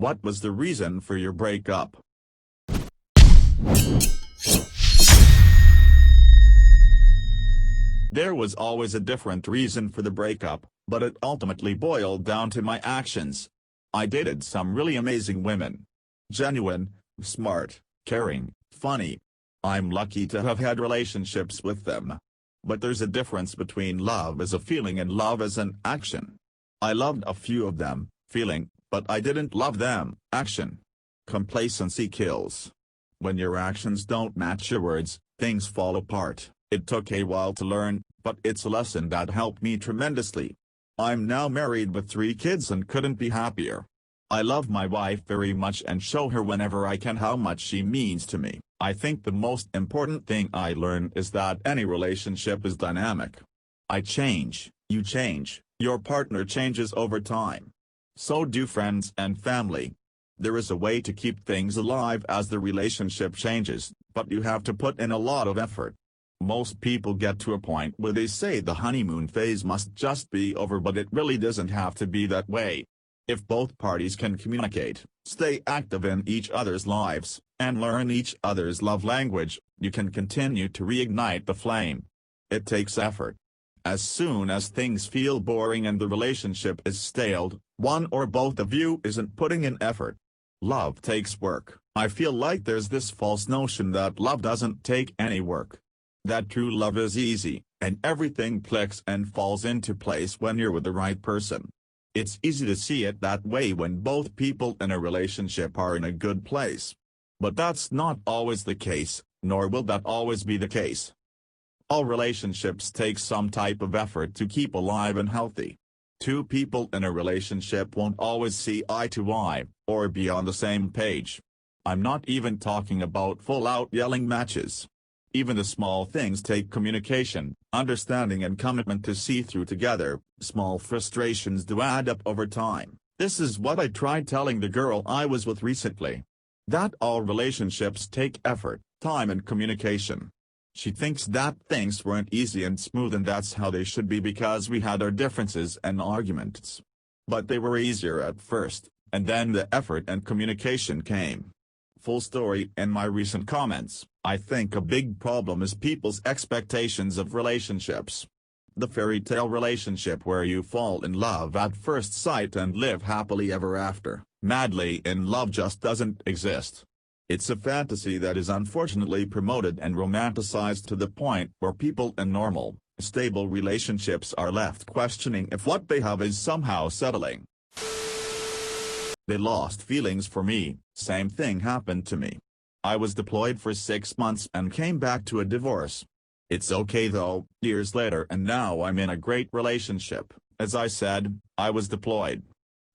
What was the reason for your breakup? There was always a different reason for the breakup, but it ultimately boiled down to my actions. I dated some really amazing women. Genuine, smart, caring, funny. I'm lucky to have had relationships with them. But there's a difference between love as a feeling and love as an action. I loved a few of them, feeling, but I didn't love them, action. Complacency kills. When your actions don't match your words, things fall apart. It took a while to learn, but it's a lesson that helped me tremendously. I'm now married with 3 kids and couldn't be happier. I love my wife very much and show her whenever I can how much she means to me. I think the most important thing I learned is that any relationship is dynamic. I change, you change, your partner changes over time. So do friends and family. There is a way to keep things alive as the relationship changes, but you have to put in a lot of effort. Most people get to a point where they say the honeymoon phase must just be over, but it really doesn't have to be that way. If both parties can communicate, stay active in each other's lives, and learn each other's love language, you can continue to reignite the flame. It takes effort. As soon as things feel boring and the relationship is staled, one or both of you isn't putting in effort. Love takes work. I feel like there's this false notion that love doesn't take any work. That true love is easy, and everything clicks and falls into place when you're with the right person. It's easy to see it that way when both people in a relationship are in a good place. But that's not always the case, nor will that always be the case. All relationships take some type of effort to keep alive and healthy. 2 people in a relationship won't always see eye to eye, or be on the same page. I'm not even talking about full-out yelling matches. Even the small things take communication, understanding and commitment to see through together. Small frustrations do add up over time. This is what I tried telling the girl I was with recently. That all relationships take effort, time and communication. She thinks that things weren't easy and smooth and that's how they should be because we had our differences and arguments. But they were easier at first, and then the effort and communication came. Full story. In my recent comments, I think a big problem is people's expectations of relationships. The fairy tale relationship where you fall in love at first sight and live happily ever after, madly in love, just doesn't exist. It's a fantasy that is unfortunately promoted and romanticized to the point where people in normal, stable relationships are left questioning if what they have is somehow settling. They lost feelings for me. Same thing happened to me. I was deployed for 6 months and came back to a divorce. It's okay though, years later, and now I'm in a great relationship. As I said, I was deployed.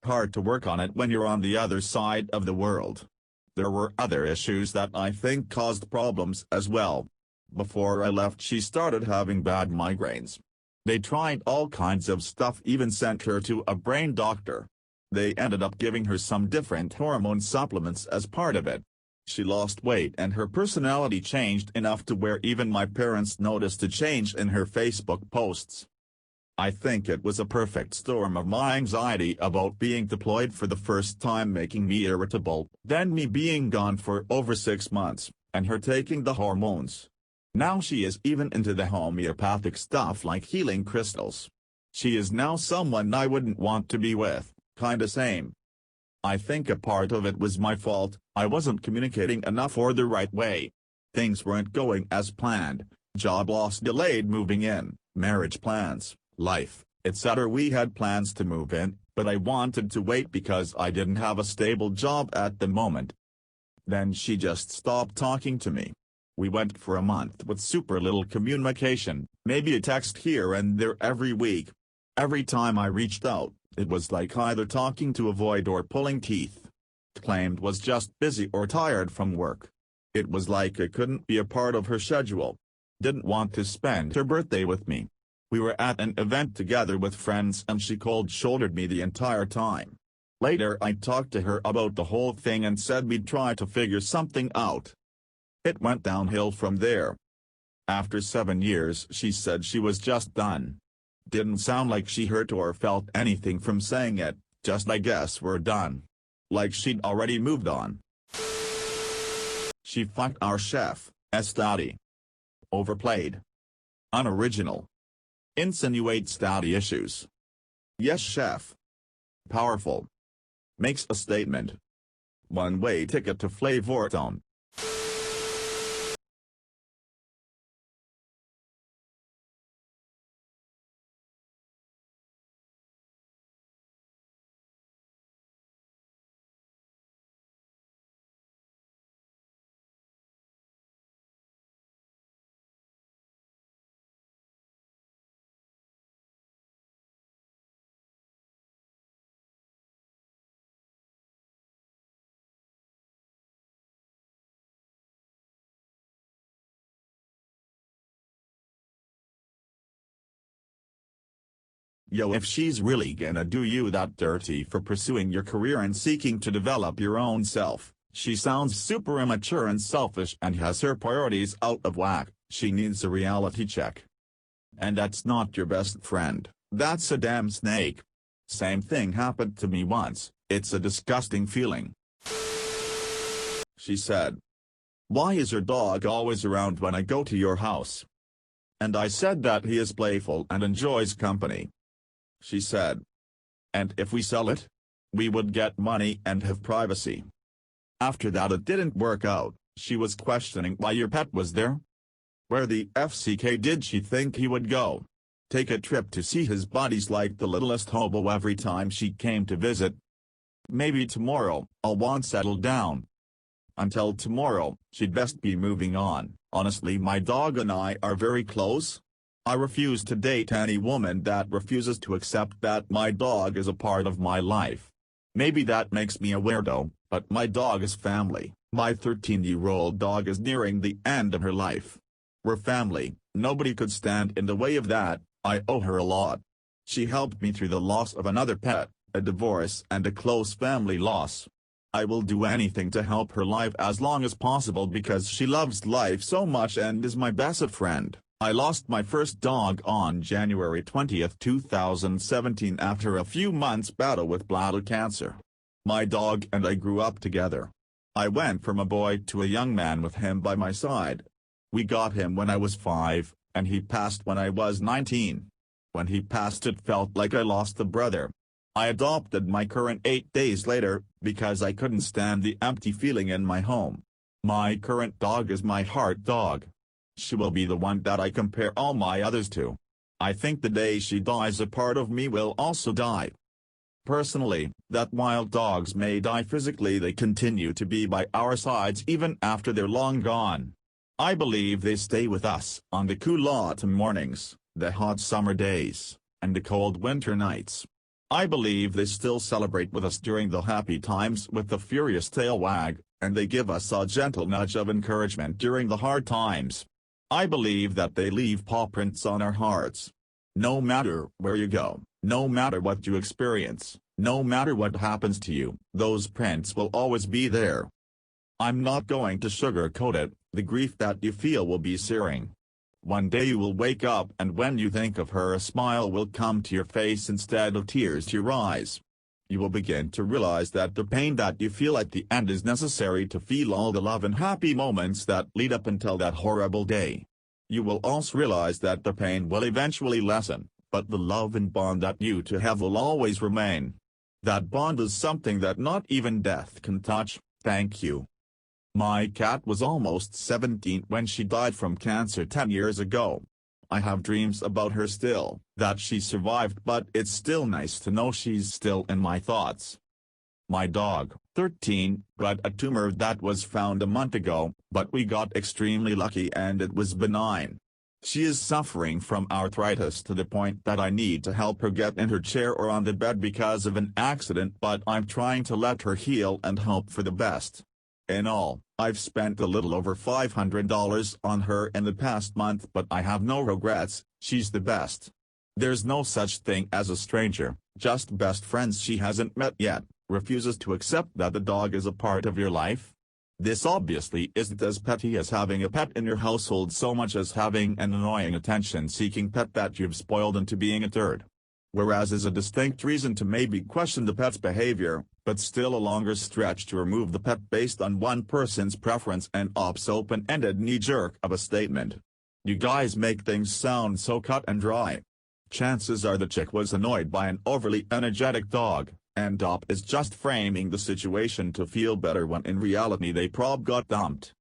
Hard to work on it when you're on the other side of the world. There were other issues that I think caused problems as well. Before I left, she started having bad migraines. They tried all kinds of stuff, even sent her to a brain doctor. They ended up giving her some different hormone supplements as part of it. She lost weight and her personality changed enough to where even my parents noticed a change in her Facebook posts. I think it was a perfect storm of my anxiety about being deployed for the first time making me irritable, then me being gone for over 6 months, and her taking the hormones. Now she is even into the homeopathic stuff like healing crystals. She is now someone I wouldn't want to be with, kinda same. I think a part of it was my fault. I wasn't communicating enough or the right way. Things weren't going as planned. Job loss delayed moving in, marriage plans, life, etc. We had plans to move in, but I wanted to wait because I didn't have a stable job at the moment. Then she just stopped talking to me. We went for a month with super little communication, maybe a text here and there every week. Every time I reached out, it was like either talking to a void or pulling teeth. Claimed was just busy or tired from work. It was like I couldn't be a part of her schedule. Didn't want to spend her birthday with me. We were at an event together with friends and she cold-shouldered me the entire time. Later I talked to her about the whole thing and said we'd try to figure something out. It went downhill from there. After 7 years she said she was just done. Didn't sound like she hurt or felt anything from saying it, just I guess we're done. like she'd already moved on. She fucked our chef, daddy. Overplayed. Unoriginal. Insinuates daddy issues. Yes, chef. Powerful. Makes a statement. One-way ticket to Flavor Town. Yo, if she's really gonna do you that dirty for pursuing your career and seeking to develop your own self, she sounds super immature and selfish and has her priorities out of whack. She needs a reality check. And that's not your best friend, that's a damn snake. Same thing happened to me once, it's a disgusting feeling. She said. Why is your dog always around when I go to your house? And I said that he is playful and enjoys company. She said. And if we sell it? We would get money and have privacy. After that it didn't work out. She was questioning why your pet was there. Where the FCK did she think he would go? Take a trip to see his buddies like the littlest hobo every time she came to visit? Maybe tomorrow, I'll want settled down. Until tomorrow, she'd best be moving on. Honestly, my dog and I are very close. I refuse to date any woman that refuses to accept that my dog is a part of my life. Maybe that makes me a weirdo, but my dog is family. My 13-year-old dog is nearing the end of her life. We're family, nobody could stand in the way of that. I owe her a lot. She helped me through the loss of another pet, a divorce and a close family loss. I will do anything to help her life as long as possible because she loves life so much and is my best friend. I lost my first dog on January 20, 2017 after a few months' battle with bladder cancer. My dog and I grew up together. I went from a boy to a young man with him by my side. We got him when I was 5, and he passed when I was 19. When he passed it felt like I lost a brother. I adopted my current 8 days later, because I couldn't stand the empty feeling in my home. My current dog is my heart dog. She will be the one that I compare all my others to. I think the day she dies a part of me will also die. Personally, that while dogs may die physically they continue to be by our sides even after they're long gone. I believe they stay with us on the cool autumn mornings, the hot summer days, and the cold winter nights. I believe they still celebrate with us during the happy times with the furious tail wag, and they give us a gentle nudge of encouragement during the hard times. I believe that they leave paw prints on our hearts. No matter where you go, no matter what you experience, no matter what happens to you, those prints will always be there. I'm not going to sugarcoat it, the grief that you feel will be searing. One day you will wake up and when you think of her a smile will come to your face instead of tears to your eyes. You will begin to realize that the pain that you feel at the end is necessary to feel all the love and happy moments that lead up until that horrible day. You will also realize that the pain will eventually lessen, but the love and bond that you two have will always remain. That bond is something that not even death can touch. Thank you. My cat was almost 17 when she died from cancer 10 years ago. I have dreams about her still, that she survived, but it's still nice to know she's still in my thoughts. My dog, 13, got a tumor that was found a month ago, but we got extremely lucky and it was benign. She is suffering from arthritis to the point that I need to help her get in her chair or on the bed because of an accident, but I'm trying to let her heal and hope for the best. In all, I've spent a little over $500 on her in the past month, but I have no regrets. She's the best. There's no such thing as a stranger, just best friends she hasn't met yet. Refuses to accept that the dog is a part of your life? This obviously isn't as petty as having a pet in your household so much as having an annoying attention-seeking pet that you've spoiled into being a turd. Whereas is a distinct reason to maybe question the pet's behavior, but still a longer stretch to remove the pet based on one person's preference and opts open-ended knee-jerk of a statement. You guys make things sound so cut and dry. Chances are the chick was annoyed by an overly energetic dog, and Dop is just framing the situation to feel better when in reality they prob got dumped.